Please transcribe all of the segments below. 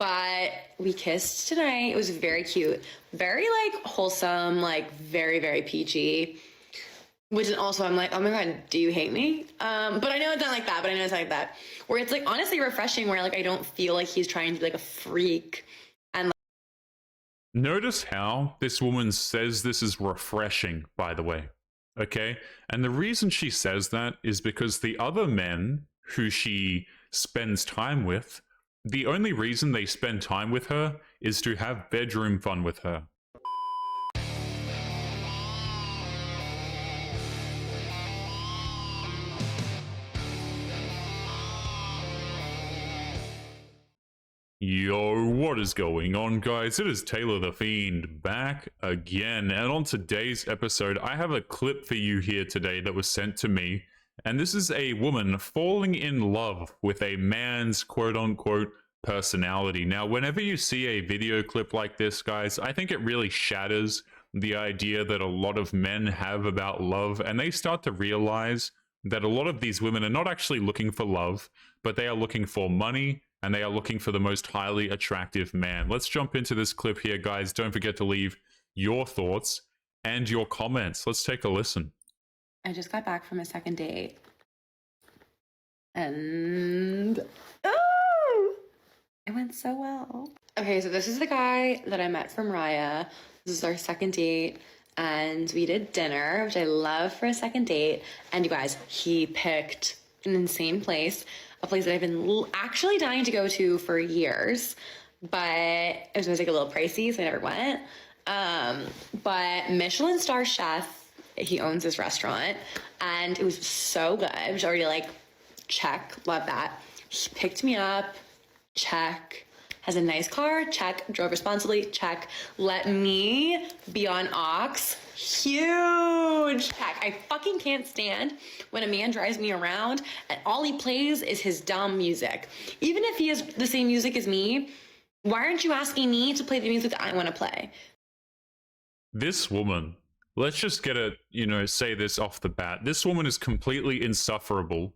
but we kissed tonight. It was very cute, very like wholesome, like very, very peachy. Which is also, I'm like, oh my God, do you hate me? But I know it's not like that, where it's like honestly refreshing, where like I don't feel like he's trying to be like a freak. And notice how this woman says this is refreshing, by the way. Okay? And the reason she says that is because the other men who she spends time with, the only reason they spend time with her is to have bedroom fun with her. Yo, what is going on, guys? It is Taylor the Fiend back again, and on today's episode, I have a clip for you here today that was sent to me, and this is a woman falling in love with a man's quote-unquote personality. Now, whenever you see a video clip like this, guys, I think it really shatters the idea that a lot of men have about love, and they start to realize that a lot of these women are not actually looking for love, but they are looking for money, and they are looking for the most highly attractive man. Let's jump into this clip here, guys. Don't forget to leave your thoughts and your comments. Let's take a listen. I just got back from a second date. And it went so well. Okay, so this is the guy that I met from Raya. This is our second date. And we did dinner, which I love for a second date. And you guys, he picked an insane place. A place that I've been actually dying to go to for years, but it was gonna take a little pricey, so I never went. But Michelin star chef, he owns this restaurant, and it was so good. I was already like, check, love that. He picked me up, check. Has a nice car, check. Drove responsibly, check. Let me be on aux, huge check. I fucking can't stand when a man drives me around and all he plays is his dumb music. Even if he has the same music as me, why aren't you asking me to play the music that I want to play? This woman, let's just get a, say this off the bat. This woman is completely insufferable.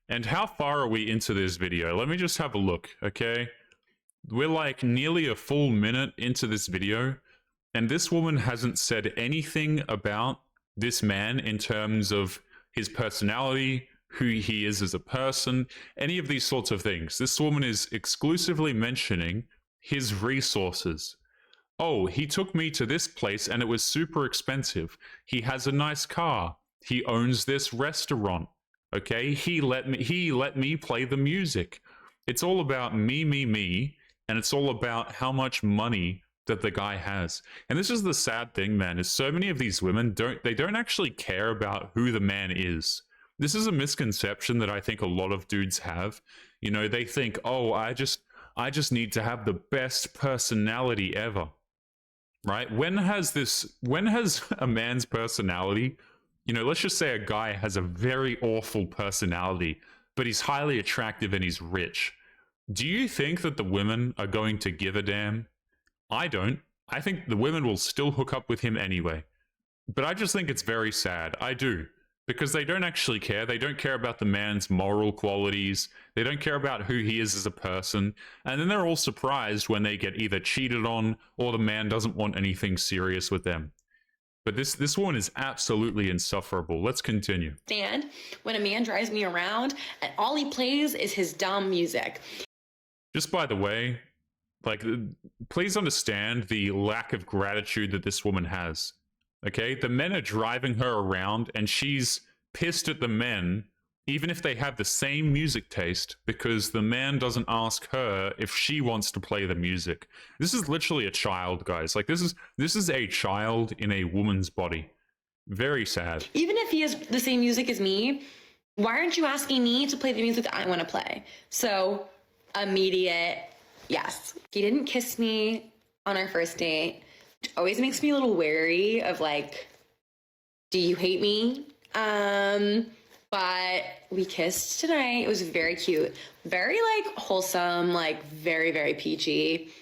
And how far are we into this video? Let me just have a look, okay? We're like nearly a full minute into this video, and this woman hasn't said anything about this man in terms of his personality, who he is as a person, any of these sorts of things. This woman is exclusively mentioning his resources. Oh, he took me to this place and it was super expensive. He has a nice car. He owns this restaurant. Okay, he let me play the music. It's all about me. And it's all about how much money that the guy has. And this is the sad thing, man, is so many of these women don't actually care about who the man is. This is a misconception that I think a lot of dudes have. They think, oh, I just need to have the best personality ever. Right? When has a man's personality, let's just say a guy has a very awful personality, but he's highly attractive and he's rich. Do you think that the women are going to give a damn? I don't. I think the women will still hook up with him anyway. But I just think it's very sad. I do. Because they don't actually care. They don't care about the man's moral qualities. They don't care about who he is as a person. And then they're all surprised when they get either cheated on or the man doesn't want anything serious with them. But this woman is absolutely insufferable. Let's continue. Stand when a man drives me around and all he plays is his dumb music. Just by the way, please understand the lack of gratitude that this woman has. Okay? The men are driving her around and she's pissed at the men, even if they have the same music taste, because the man doesn't ask her if she wants to play the music. This is literally a child, guys. Like, this is a child in a woman's body. Very sad. Even if he has the same music as me, why aren't you asking me to play the music that I want to play? So immediate yes. He didn't kiss me on our first date, which always makes me a little wary of like, do you hate me? But we kissed tonight. It was very cute, very like wholesome, like very, very peachy.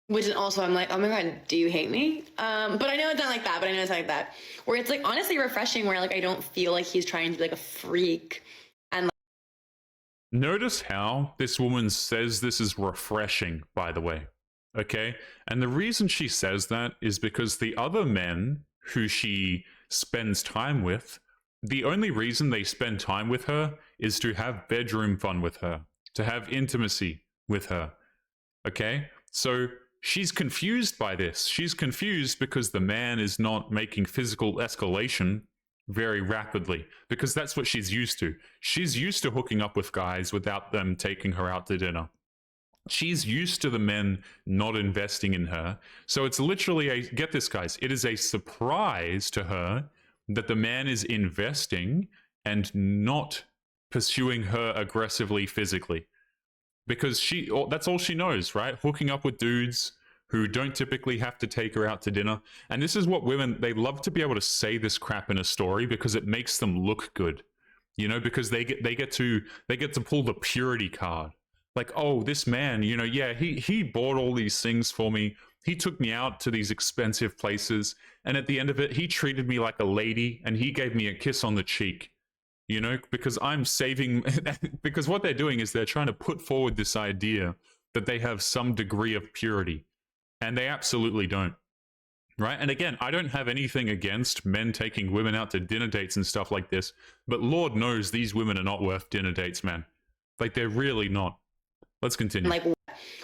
Which is also, I'm like, oh my God, do you hate me? But I know it's not like that, where it's like honestly refreshing, where like I don't feel like he's trying to be like a freak. Notice how this woman says this is refreshing, by the way. Okay? And the reason she says that is because the other men who she spends time with, the only reason they spend time with her is to have bedroom fun with her, to have intimacy with her. Okay? So she's confused by this. She's confused because the man is not making physical escalation very rapidly, because that's what she's used to. She's used to hooking up with guys without them taking her out to dinner. She's used to the men not investing in her. So it's literally a, get this, guys, it is a surprise to her that the man is investing and not pursuing her aggressively physically. Because that's all she knows, right? Hooking up with dudes who don't typically have to take her out to dinner. And this is what women, they love to be able to say this crap in a story because it makes them look good. You know, because they get to pull the purity card. Like, oh, this man, you know, yeah, he bought all these things for me. He took me out to these expensive places, and at the end of it, he treated me like a lady and he gave me a kiss on the cheek. You know, because I'm saving, because what they're doing is they're trying to put forward this idea that they have some degree of purity, and they absolutely don't. Right? And again, I don't have anything against men taking women out to dinner dates and stuff like this, but Lord knows these women are not worth dinner dates, man. Like, they're really not. Let's continue. Like,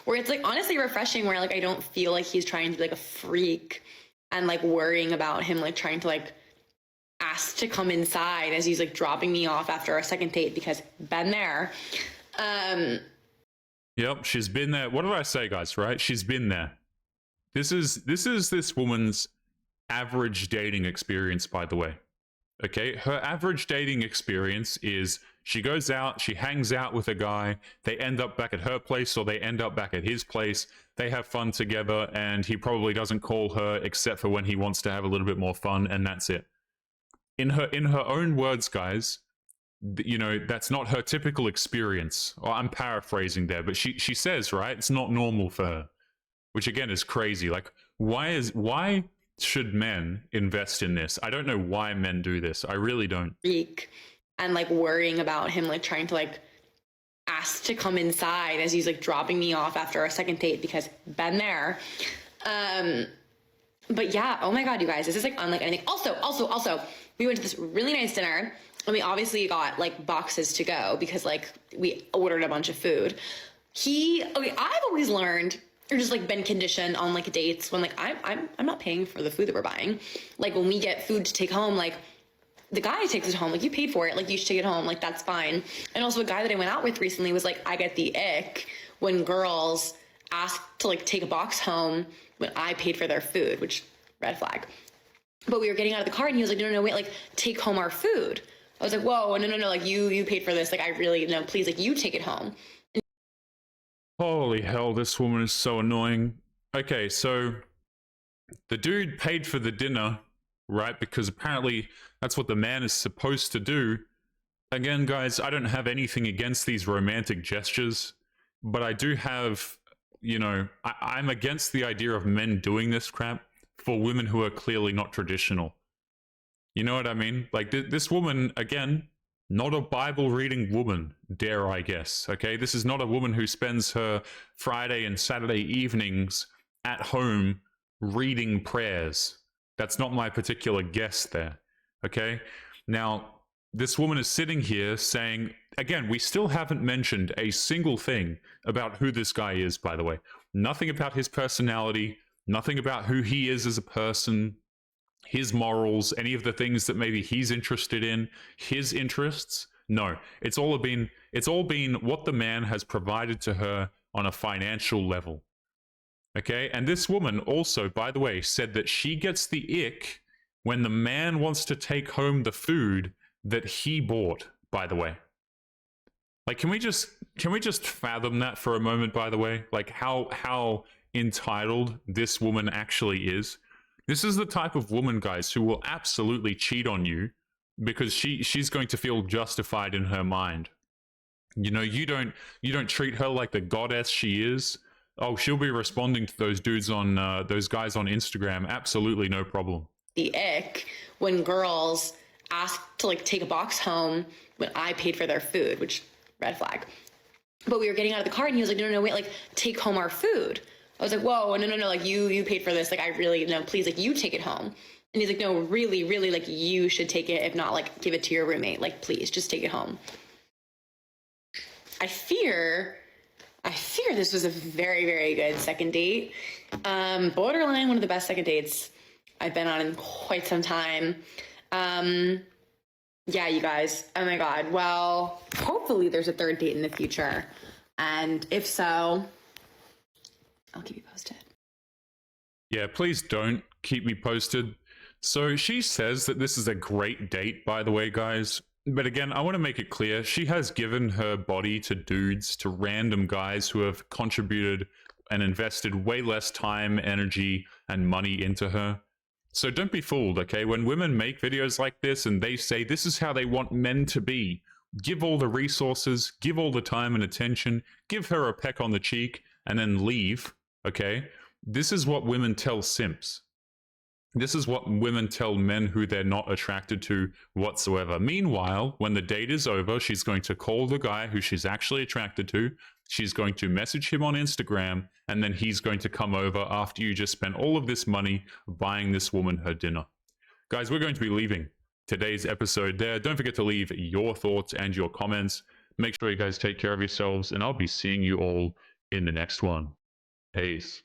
where it's like honestly refreshing, where like I don't feel like he's trying to be like a freak and like worrying about him, like trying to like ask to come inside as he's like dropping me off after our second date, because been there. Yep, she's been there. What did I say, guys? Right? She's been there. This is this woman's average dating experience, by the way. Okay, her average dating experience is she goes out, she hangs out with a guy, they end up back at her place or they end up back at his place, they have fun together, and he probably doesn't call her except for when he wants to have a little bit more fun, and that's it. In her own words, guys, you know, that's not her typical experience. Well, I'm paraphrasing there, but she says, right, it's not normal for her, which again is crazy. Like, why should men invest in this? I don't know why men do this. I really don't. And like worrying about him, like trying to like ask to come inside as he's like dropping me off after our second date, because been there. But yeah, oh my God, you guys, this is like unlike anything. Also, we went to this really nice dinner, and we obviously got like boxes to go because like we ordered a bunch of food. I've always learned, or just like been conditioned on like dates when like I'm not paying for the food that we're buying. Like when we get food to take home, like the guy takes it home, like you paid for it, like you should take it home, like that's fine. And also a guy that I went out with recently was like, I get the ick when girls ask to like take a box home when I paid for their food, which red flag. But we were getting out of the car and he was like, no, wait, like take home our food. I was like, whoa, no, like you paid for this. Like I really, no, please, like you take it home. Holy hell, this woman is so annoying. Okay, so the dude paid for the dinner, right? Because apparently that's what the man is supposed to do. Again, guys, I don't have anything against these romantic gestures, but I do have, you know, I'm against the idea of men doing this crap for women who are clearly not traditional. You know what I mean? Like this woman, again, not a Bible reading woman, dare I guess, okay? This is not a woman who spends her Friday and Saturday evenings at home reading prayers. That's not my particular guess there, okay? Now, this woman is sitting here saying, again, we still haven't mentioned a single thing about who this guy is, by the way. Nothing about his personality, nothing about who he is as a person, his morals, any of the things that maybe he's interested in, his interests. No, it's all been what the man has provided to her on a financial level. Okay, and this woman also, by the way, said that she gets the ick when the man wants to take home the food that he bought, by the way. Like, can we just fathom that for a moment, by the way? Like how entitled this woman actually is. This is the type of woman, guys, who will absolutely cheat on you because she's going to feel justified in her mind. You know, you don't treat her like the goddess she is. Oh, she'll be responding to those dudes on those guys on Instagram. Absolutely no problem. The ick when girls ask to like take a box home when I paid for their food, which red flag. But we were getting out of the car and he was like, no, wait, like take home our food. I was like, whoa, no, like you paid for this. Like, I really, no, please, like you take it home. And he's like, no, really, like you should take it. If not, like give it to your roommate. Like, please just take it home. I fear this was a very, very good second date. Borderline one of the best second dates I've been on in quite some time. Yeah, you guys. Oh my God. Well, hopefully there's a third date in the future. And if so, I'll keep you posted. Yeah, please don't keep me posted. So she says that this is a great date, by the way, guys. But again, I want to make it clear, she has given her body to dudes, to random guys who have contributed and invested way less time, energy, and money into her. So don't be fooled, okay? When women make videos like this and they say this is how they want men to be, give all the resources, give all the time and attention, give her a peck on the cheek, and then leave, okay? This is what women tell simps. This is what women tell men who they're not attracted to whatsoever. Meanwhile, when the date is over, she's going to call the guy who she's actually attracted to. She's going to message him on Instagram, and then he's going to come over after you just spent all of this money buying this woman her dinner. Guys, we're going to be leaving today's episode there. Don't forget to leave your thoughts and your comments. Make sure you guys take care of yourselves, and I'll be seeing you all in the next one. Peace.